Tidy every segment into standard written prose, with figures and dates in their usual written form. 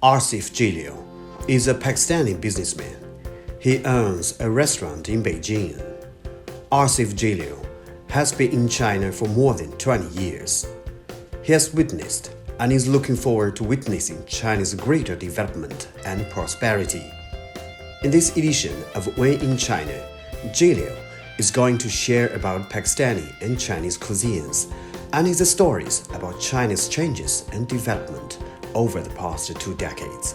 Asif Jalil is a Pakistani businessman. He owns a restaurant in Beijing. Asif Jalil has been in China for more than 20 years. He has witnessed and is looking forward to witnessing China's greater development and prosperity. In this edition of When in China, Jalil is going to share about Pakistani and Chinese cuisines and his stories about China's changes and development over the past 2 decades.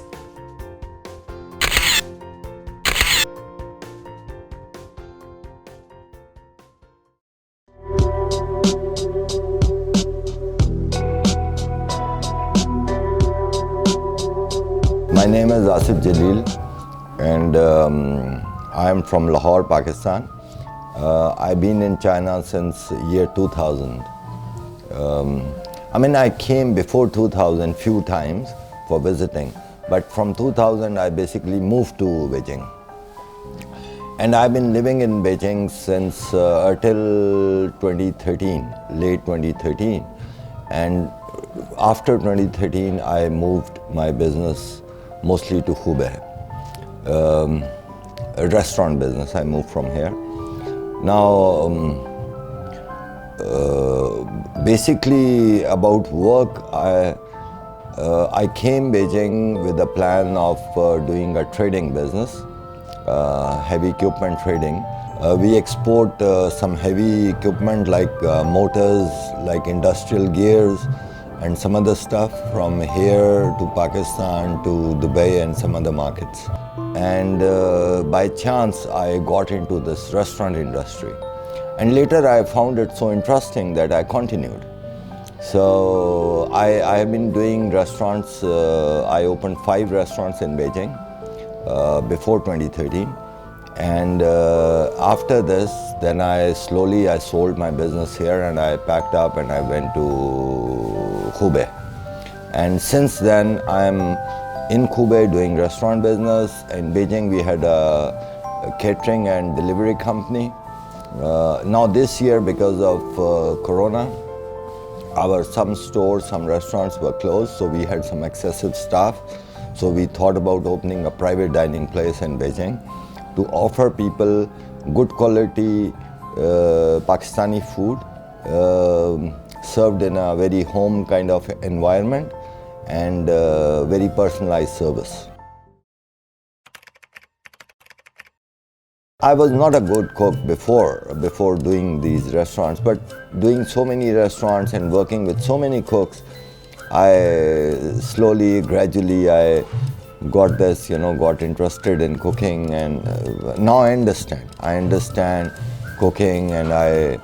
My name is Asif Jalil and I am from Lahore, Pakistan. I've been in China since year 2000. I came before 2000 few times for visiting, but from 2000 I basically moved to Beijing. And I've been living in Beijing since until 2013, late 2013. And after 2013 I moved my business mostly to Hubei, a restaurant business. I moved from here. Now, basically about work, I came Beijing with a plan of doing a trading business, heavy equipment trading. We export some heavy equipment like motors, like industrial gears, and some other stuff from here to Pakistan, to Dubai and some other markets. And by chance, I got into this restaurant industry. And later I found it so interesting that I continued. So I have been doing restaurants. I opened 5 restaurants in Beijing before 2013. And after this, then I sold my business here and I packed up and I went to Hubei. And since then, I'm in Hubei doing restaurant business. In Beijing, we had a catering and delivery company. Now this year, because of Corona, some stores, some restaurants were closed, so we had some excessive staff. So we thought about opening a private dining place in Beijing to offer people good quality Pakistani food served in a very home kind of environment and very personalized service. I was not a good cook before doing these restaurants, but doing so many restaurants and working with so many cooks, I slowly, gradually, I got this, got interested in cooking, and now I understand cooking, and I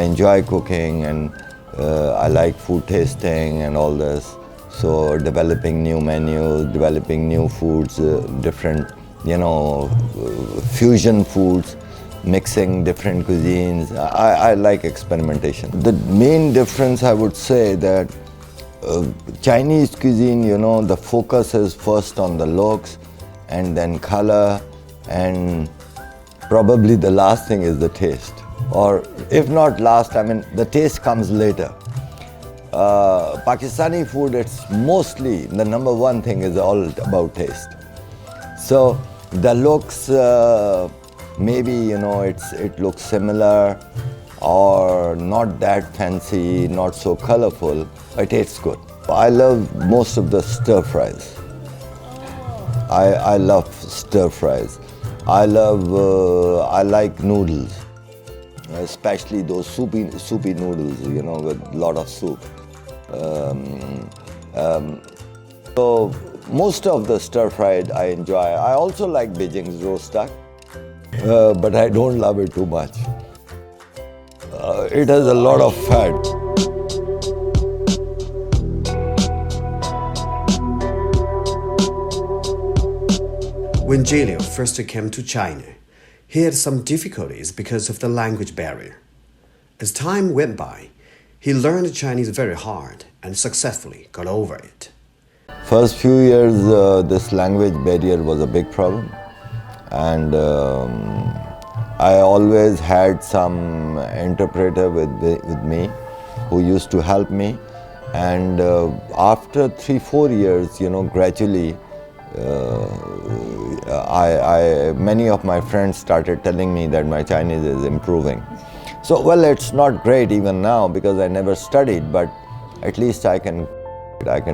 enjoy cooking, and I like food tasting and all this. So developing new menus, developing new foods, different, fusion foods, mixing different cuisines. I like experimentation. The main difference, I would say, that Chinese cuisine, the focus is first on the looks and then color, and probably the last thing is the taste. Or if not last, the taste comes later. Pakistani food, it's mostly, the number one thing is all about taste. So the looks, maybe, it looks similar or not that fancy, not so colorful, but it tastes good. I love most of the stir fries. I love stir fries. I like noodles, especially those soupy noodles, with a lot of soup. So most of the stir fried I enjoy. I also like Beijing's roast duck, but I don't love it too much. It has a lot of fat. When Jalil first came to China, he had some difficulties because of the language barrier. As time went by, he learned Chinese very hard and successfully got over it. First few years, this language barrier was a big problem, and I always had some interpreter with me who used to help me. And after 3-4 years, gradually, many of my friends started telling me that my Chinese is improving. So, well, it's not great even now because I never studied, but at least I can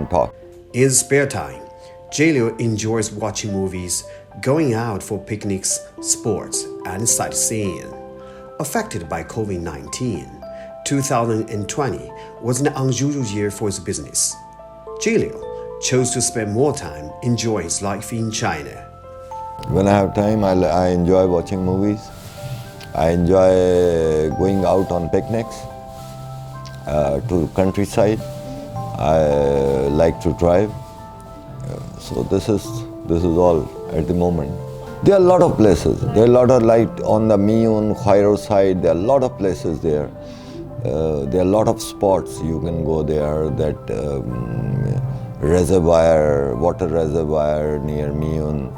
talk. In spare time, Jalil enjoys watching movies, going out for picnics, sports, and sightseeing. Affected by COVID-19, 2020 was an unusual year for his business. Jalil chose to spend more time enjoying his life in China. When I have time, I enjoy watching movies. I enjoy going out on picnics to countryside. I like to drive. So this is all at the moment. There are a lot of places. There are a lot of, like on the Miyun, Cairo side, there are a lot of places there. There are a lot of spots you can go there. That reservoir, water reservoir near Miyun,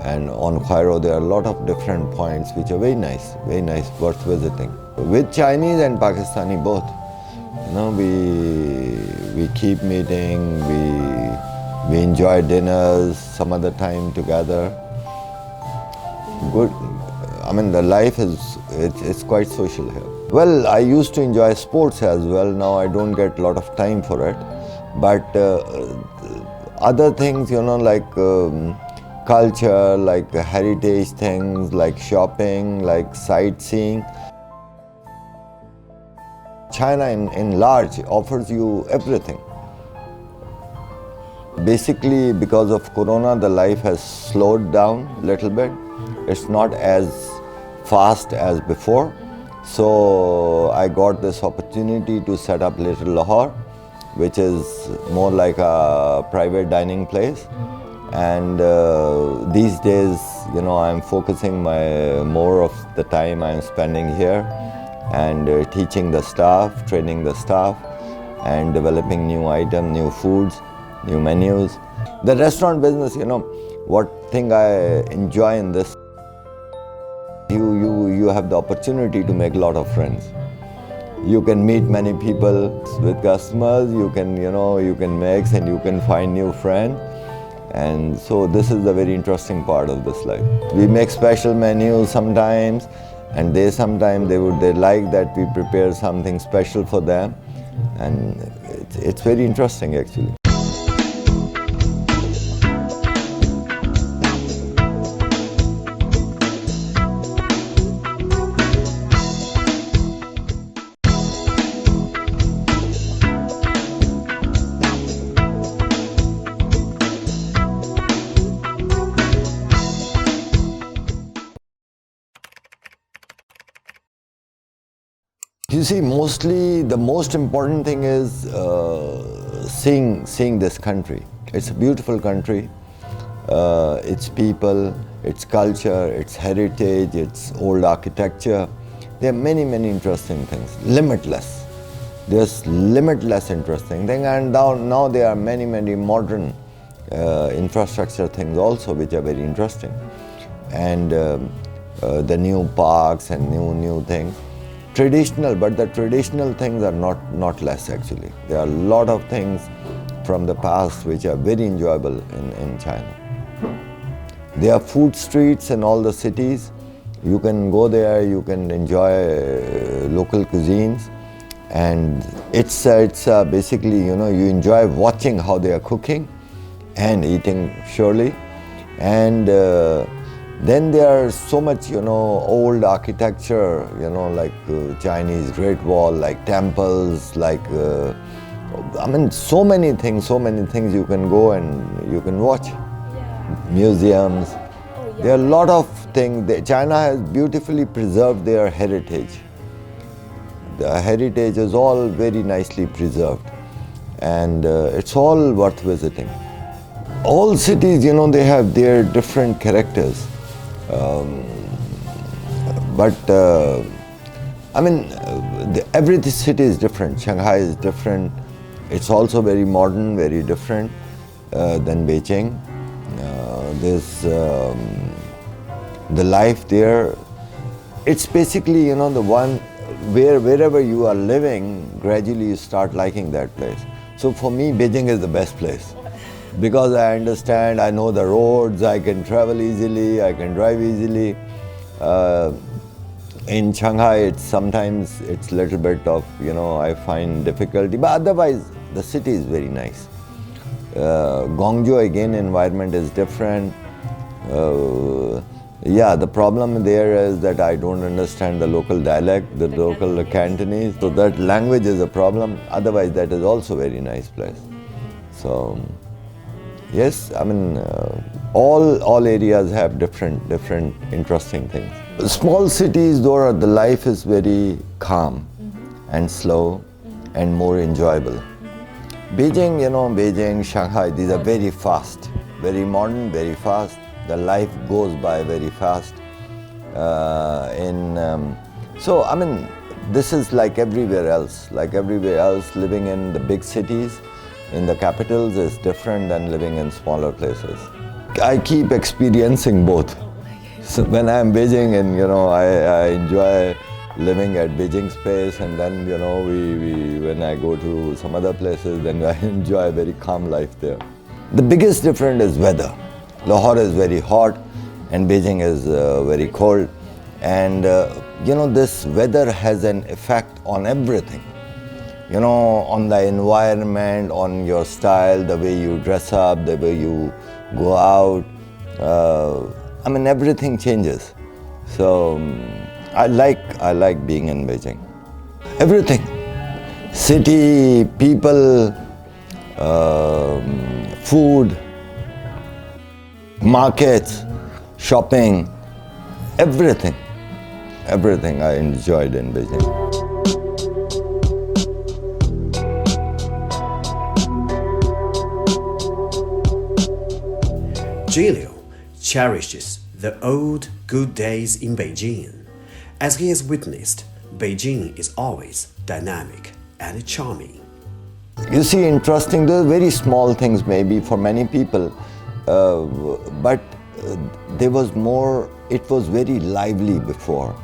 and on Cairo there are a lot of different points which are very nice, worth visiting. With Chinese and Pakistani both, we keep meeting. We enjoy dinners some other time together. Good. I mean, the life it's quite social here. Well, I used to enjoy sports as well. Now I don't get a lot of time for it. But other things, like culture, like heritage things, like shopping, like sightseeing. China in large offers you everything. Basically, because of Corona, the life has slowed down a little bit. It's not as fast as before. So I got this opportunity to set up Little Lahore, which is more like a private dining place. And these days, I'm focusing more of the time I'm spending here and teaching the staff, training the staff, and developing new items, new foods, new menus. The restaurant business, what thing I enjoy in this, you have the opportunity to make a lot of friends. You can meet many people with customers, you can mix and you can find new friends. And so this is the very interesting part of this life. We make special menus sometimes, and they like that we prepare something special for them, and it's very interesting actually. You see, mostly the most important thing is seeing this country. It's a beautiful country. Its people, its culture, its heritage, its old architecture. There are many interesting things. Limitless. There's limitless interesting things, and now there are many modern infrastructure things also which are very interesting, and the new parks and new things. Traditional, but the traditional things are not less actually. There are a lot of things from the past which are very enjoyable in China. There are food streets in all the cities. You can go there, you can enjoy local cuisines, and it's basically, you enjoy watching how they are cooking and eating surely. And then there are so much, old architecture, like Chinese Great Wall, like temples, like, so many things you can go and you can watch. Yeah. Museums. Oh, yeah. There are a lot of things. China has beautifully preserved their heritage. The heritage is all very nicely preserved, and it's all worth visiting. All cities, they have their different characters. Every city is different. Shanghai is different. It's also very modern, very different than Beijing. There's the life there. It's basically, the one wherever you are living, gradually you start liking that place. So for me, Beijing is the best place. Because I understand, I know the roads, I can travel easily, I can drive easily. In Shanghai, sometimes it's a little bit of, I find difficulty, but otherwise the city is very nice. Guangzhou, again, environment is different. Yeah, the problem there is that I don't understand the local dialect, the local Cantonese, so that language is a problem. Otherwise, that is also a very nice place. So, yes, I mean, all areas have different interesting things. Small cities, though, the life is very calm and slow and more enjoyable. Beijing, Beijing, Shanghai, these are very fast, very modern, very fast. The life goes by very fast. So, I mean, this is like everywhere else. Like everywhere else, living in the big cities, in the capitals is different than living in smaller places. I keep experiencing both. So when I'm Beijing and, I enjoy living at Beijing space, and then, when I go to some other places, then I enjoy a very calm life there. The biggest difference is weather. Lahore is very hot and Beijing is very cold. And, this weather has an effect on everything. On the environment, on your style, the way you dress up, the way you go out. I mean, everything changes. So I like being in Beijing. Everything. City, people, food, markets, shopping, everything. Everything I enjoyed in Beijing. Jalil cherishes the old good days in Beijing. As he has witnessed, Beijing is always dynamic and charming. You see, interesting, those very small things maybe for many people, but there was more, it was very lively before,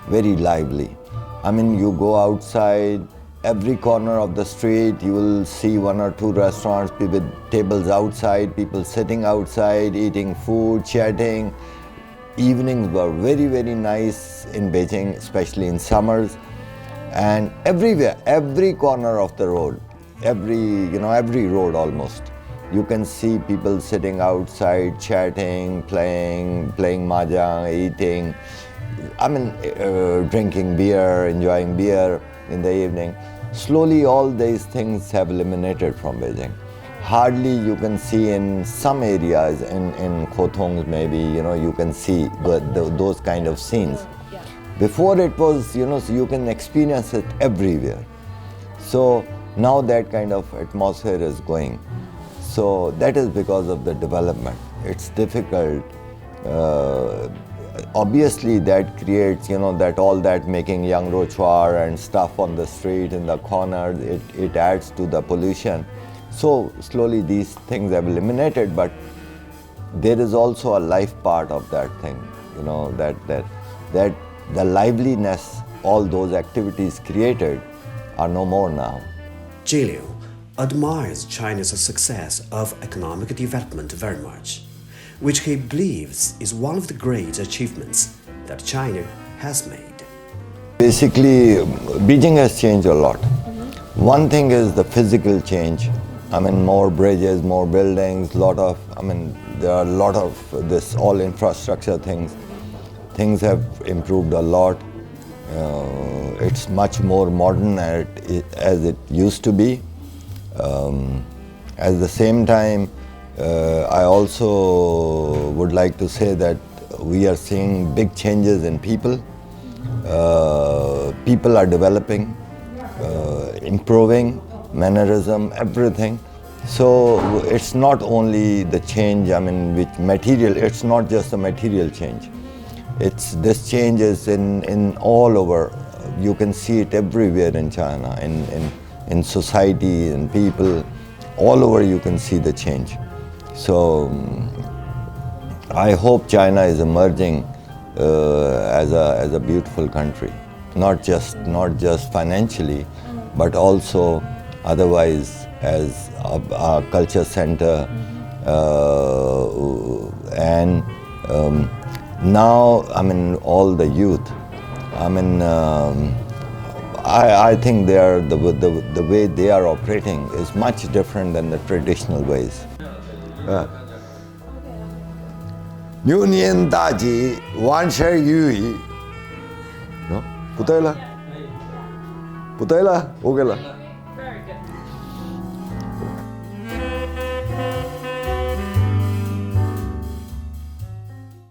very lively. I mean, you go outside, every corner of the street, you will see one or two restaurants with tables outside, people sitting outside, eating food, chatting. Evenings were very, very nice in Beijing, especially in summers. And everywhere, every corner of the road, every road almost, you can see people sitting outside, chatting, playing mahjong, eating. I mean, drinking beer, enjoying beer in the evening. Slowly all these things have eliminated from Beijing. Hardly you can see in some areas, in Khotongs maybe, you can see those kind of scenes. Before it was, so you can experience it everywhere. So now that kind of atmosphere is going. So that is because of the development. It's difficult. Obviously that creates, that all that making young rochoir and stuff on the street, in the corners, it adds to the pollution. So slowly these things have eliminated, but there is also a life part of that thing, that the liveliness, all those activities created are no more now. Jalil admires China's success of economic development very much, which he believes is one of the great achievements that China has made. Basically, Beijing has changed a lot. One thing is the physical change. I mean, more bridges, more buildings, there are a lot of this, all infrastructure things. Things have improved a lot. It's much more modern as it used to be. At the same time, I also would like to say that we are seeing big changes in people. People are developing, improving, mannerism, everything. So it's not only the change, which material, it's not just a material change. This change is in all over. You can see it everywhere in China, in society, in people, all over you can see the change. So I hope China is emerging as a beautiful country, not just financially, but also otherwise as a culture center, and now I mean all the youth. I mean, I think they are the way they are operating is much different than the traditional ways. 牛年大吉，万事如意。不对了，不对了，OK 了。